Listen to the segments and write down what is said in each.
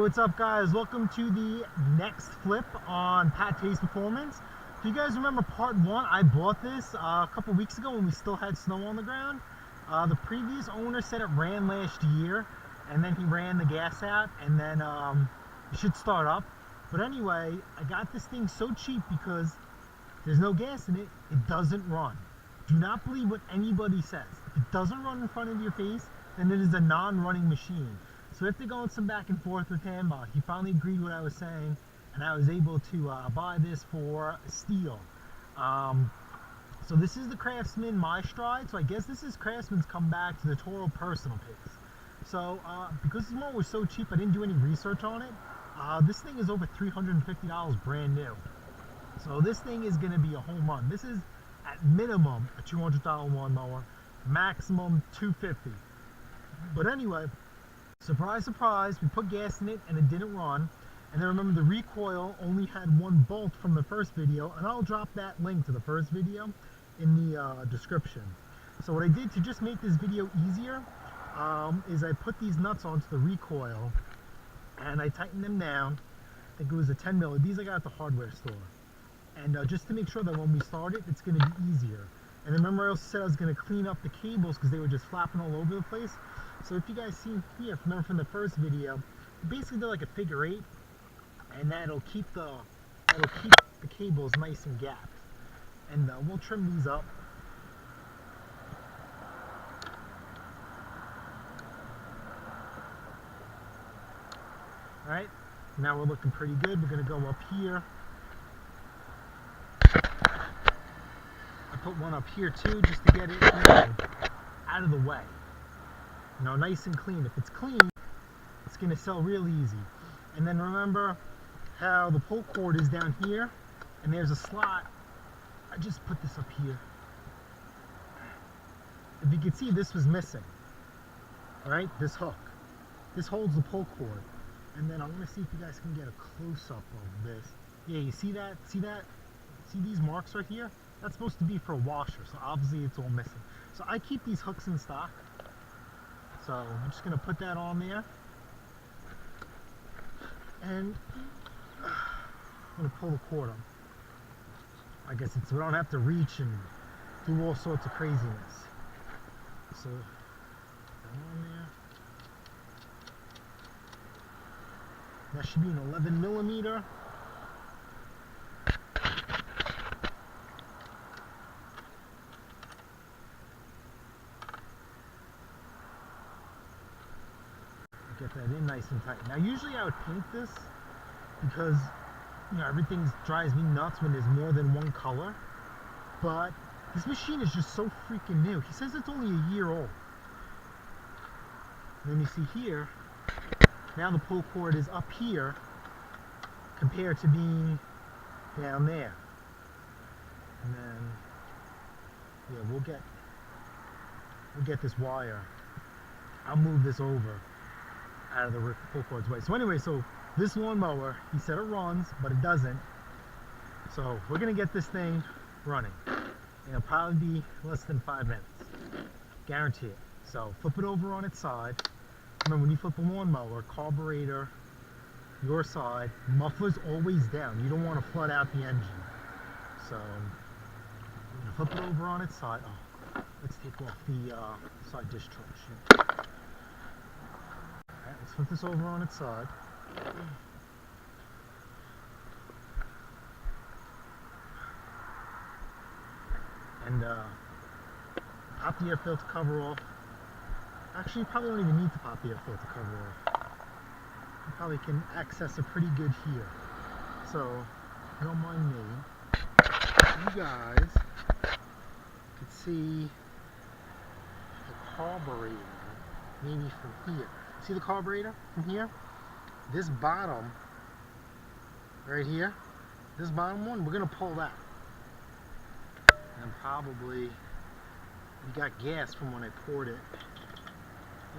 what's up guys? Welcome to the next flip on Pate's Performance. If you guys remember part 1, I bought this a couple weeks ago when we still had snow on the ground. The previous owner said it ran last year, and then he ran the gas out, and then it should start up. But anyway, I got this thing so cheap because there's no gas in it. It doesn't run. Do not believe what anybody says. If it doesn't run in front of your face, then it is a non-running machine. So after going some back and forth with him, he finally agreed what I was saying, and I was able to buy this for a steal. So this is the Craftsman My Stride. So I guess this is Craftsman's comeback to the Toro personal pace. So because this one was so cheap, I didn't do any research on it. This thing is over $350 brand new. So this thing is going to be a home run. This is at minimum a $200 lawnmower, maximum $250. But anyway, surprise, surprise, we put gas in it and it didn't run. And then remember, the recoil only had one bolt from the first video, and I'll drop that link to the first video in the description. So what I did to just make this video easier is I put these nuts onto the recoil and I tightened them down. I think it was a 10 mil. These I got at the hardware store. And just to make sure that when we start it, it's going to be easier. And remember, I also said I was going to clean up the cables because they were just flapping all over the place. So if you guys see here, remember from the first video, basically they're like a figure 8, and that'll keep the cables nice and gapped. And we'll trim these up. All right, now we're looking pretty good. We're going to go up here. I put one up here too, just to get it out of the way. Nice and clean. If it's clean, it's going to sell real easy. And then remember how the pull cord is down here, and there's a slot. I just put this up here. If you can see, this was missing. All right, this hook. This holds the pull cord. And then I'm going to see if you guys can get a close-up of this. Yeah, you see that? See that? See these marks right here? That's supposed to be for a washer, so obviously it's all missing. So I keep these hooks in stock. So I'm just going to put that on there. And I'm going to pull the cord up. I guess it's so I don't have to reach and do all sorts of craziness. So on there. That should be an 11 millimeter. Get that in nice and tight. Now usually I would paint this because everything drives me nuts when there's more than one color, but this machine is just so freaking new. He says it's only a year old. And then you see here, now the pull cord is up here compared to being down there. And then yeah, we'll get this wire. I'll move this over out of the pull cord's way. So anyway, so this lawnmower, he said it runs, but it doesn't. So we're gonna get this thing running. It'll probably be less than 5 minutes, guarantee it. So flip it over on its side. Remember, when you flip a lawnmower, carburetor, your side, muffler's always down. You don't want to flood out the engine. So I'm gonna flip it over on its side. Oh, let's take off the side discharge. Let's flip this over on its side. And pop the air filter cover off. Actually, you probably don't even need to pop the air filter cover off. You probably can access it pretty good here. So, if you don't mind me, you guys could see the carburetor maybe from here. See the carburetor from here? This bottom, right here, this bottom one, we're going to pull that. And probably, we got gas from when I poured it.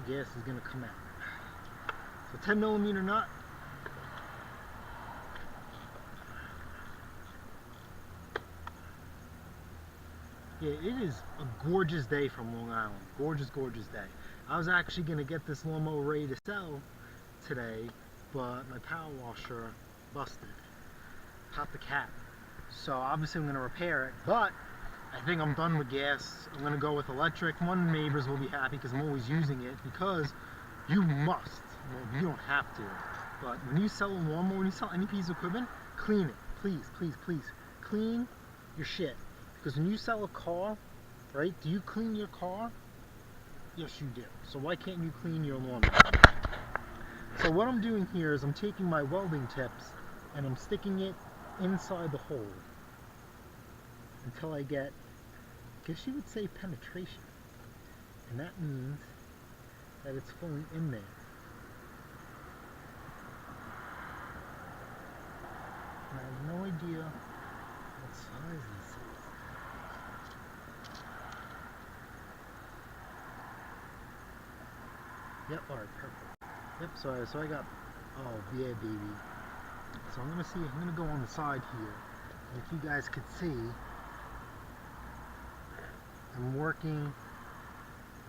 The gas is going to come out. So 10 millimeter nut. Yeah, it is a gorgeous day from Long Island. Gorgeous, gorgeous day. I was actually going to get this lawnmower ready to sell today, but my power washer busted, popped the cap. So obviously I'm going to repair it, but I think I'm done with gas. I'm going to go with electric. One of the neighbors will be happy because I'm always using it, because you must, well, you don't have to, but when you sell a lawnmower, when you sell any piece of equipment, clean it. Please, please, please. Clean your shit. Because when you sell a car, right, do you clean your car? Yes, you do. So why can't you clean your lawnmower? So what I'm doing here is I'm taking my welding tips and I'm sticking it inside the hole until I get, I guess you would say, penetration. And that means that it's fully in there. And I have no idea what size this is. Yep, alright, perfect. Yep, so I got, oh yeah, baby. So I'm gonna go on the side here. And if you guys could see, I'm working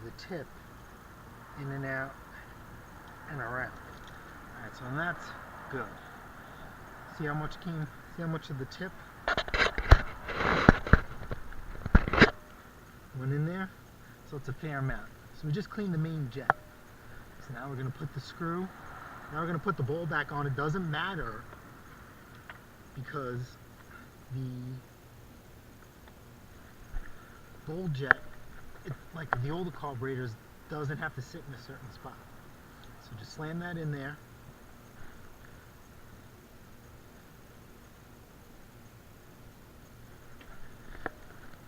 the tip in and out and around. Alright, so that's good. See how much of the tip went in there? So it's a fair amount. So we just cleaned the main jet. So now we're going to put the screw, now we're going to put the bowl back on. It doesn't matter because the bowl jet, like the older carburetors, doesn't have to sit in a certain spot. So just slam that in there.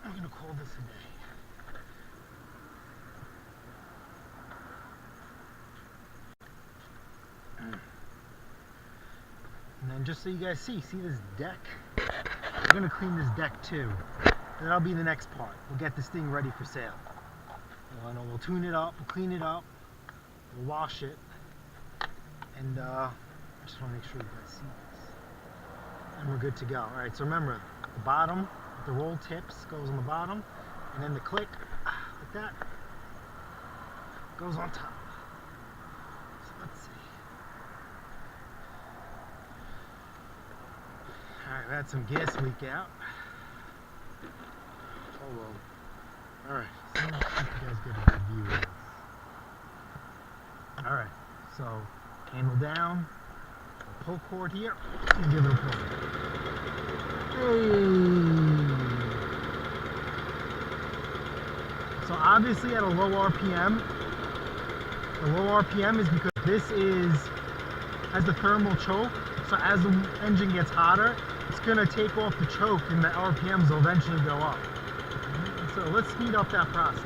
I'm going to call this a day. And then just so you guys see this deck? We're going to clean this deck too. And that'll be the next part. We'll get this thing ready for sale. We'll tune it up, we'll clean it up, we'll wash it, and I just want to make sure you guys see this. And we're good to go. Alright, so remember, the bottom, the roll tips goes on the bottom, and then the click, like that, goes on top. So let's see. Alright, we had some gas leak out. Oh well. Alright, so let's see if you guys get a good view of this. Alright, so handle down, pull cord here, and give it a pull. Hey! So obviously at a low RPM, the low RPM is because this has the thermal choke, so as the engine gets hotter, it's going to take off the choke and the RPMs will eventually go up. So let's speed up that process.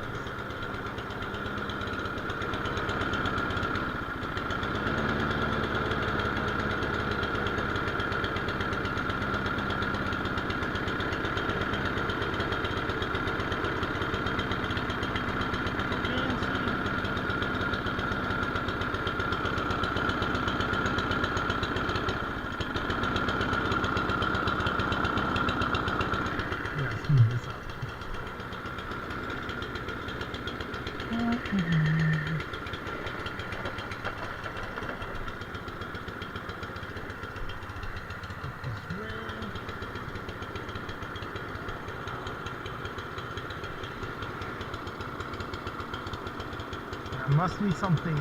Yeah, speed this up. There must be something.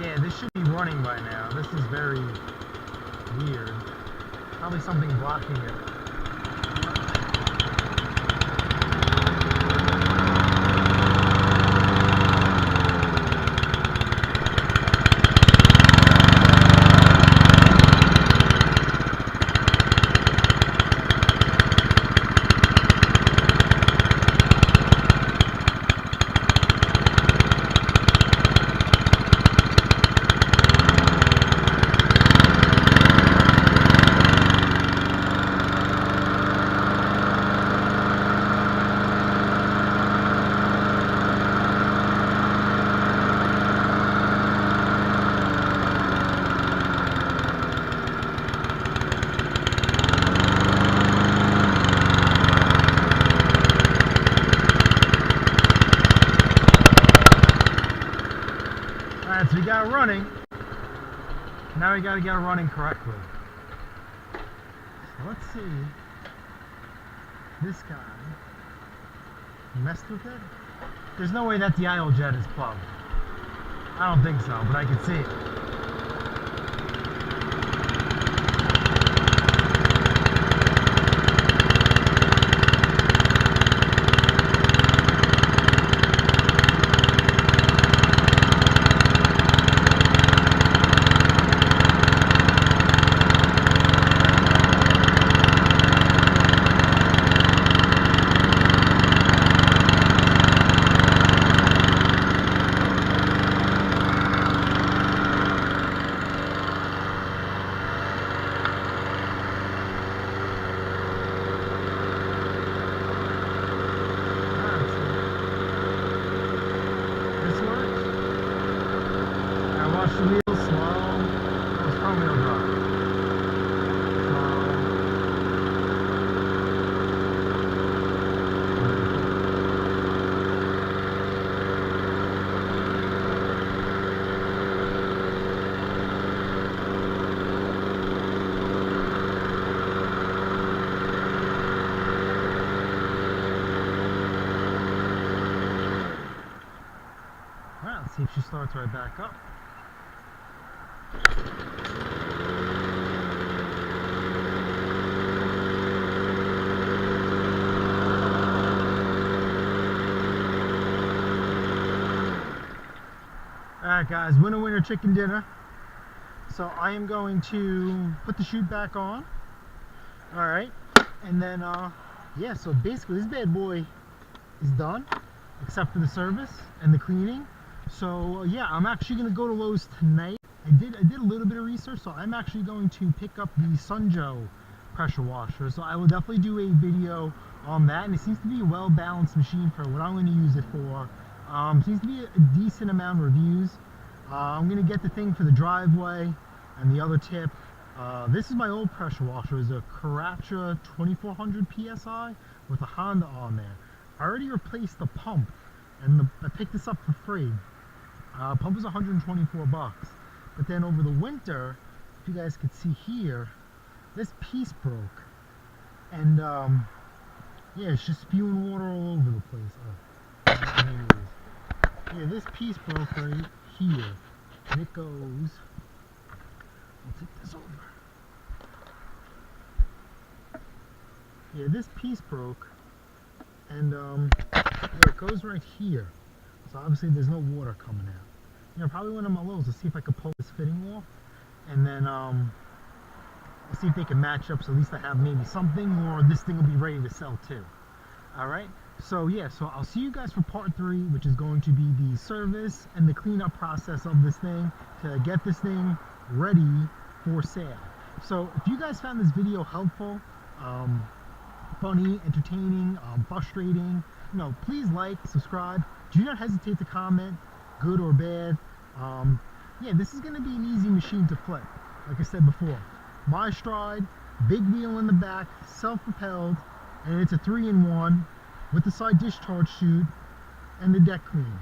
Yeah, this should be running by now. This is very weird. Probably something blocking it. Alright, so we got it running. Now we gotta get it running correctly. So let's see. This guy messed with it. There's no way that the idle jet is plugged. I don't think so, but I can see it. Watch the wheels slow. That was front wheel drive. Alright, let's see if she starts right back up. Alright guys, winner chicken dinner. So I am going to put the chute back on. Alright, and then yeah, so basically this bad boy is done, except for the service and the cleaning. So yeah, I'm actually going to go to Lowe's tonight. I did a little bit of research, so I'm actually going to pick up the Sunjo pressure washer. So I will definitely do a video on that, and it seems to be a well-balanced machine for what I'm going to use it for. Seems to be a decent amount of reviews. I'm going to get the thing for the driveway and the other tip. This is my old pressure washer. It's a Carburetor 2400 PSI with a Honda on there. I already replaced the pump, and I picked this up for free. Pump was 124 bucks. But then over the winter, if you guys could see here, this piece broke. And yeah, it's just spewing water all over the place. Yeah, this piece broke right here. And it goes, I'll take this over. Yeah, this piece broke. And yeah, it goes right here. So obviously there's no water coming out. You know, probably one of my Lowe's to see if I can pull this fitting off, and then I'll see if they can match up, so at least I have maybe something, or this thing will be ready to sell too. Alright, so yeah, so I'll see you guys for part 3, which is going to be the service and the cleanup process of this thing to get this thing ready for sale. So if you guys found this video helpful, funny, entertaining, frustrating, you know, please like, subscribe. Do not hesitate to comment, good or bad. Yeah, this is going to be an easy machine to flip. Like I said before, my stride, big wheel in the back, self-propelled, and it's a 3-in-1 with the side discharge chute and the deck clean.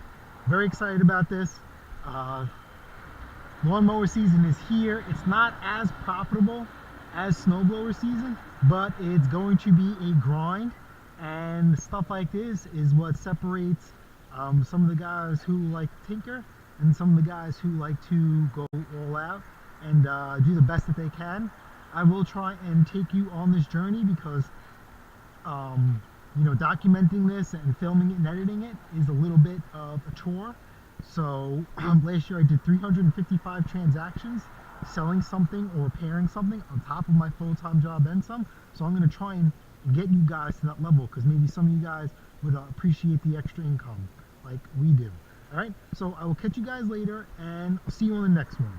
Very excited about this. Lawnmower season is here. It's not as profitable as snowblower season, but it's going to be a grind, and stuff like this is what separates some of the guys who like to tinker and some of the guys who like to go all out and do the best that they can. I will try and take you on this journey because you know, documenting this and filming it and editing it is a little bit of a chore. So last year I did 355 transactions selling something or repairing something on top of my full-time job and some. So I'm going to try and get you guys to that level, because maybe some of you guys would appreciate the extra income like we do. Alright, so I will catch you guys later, and I'll see you on the next one.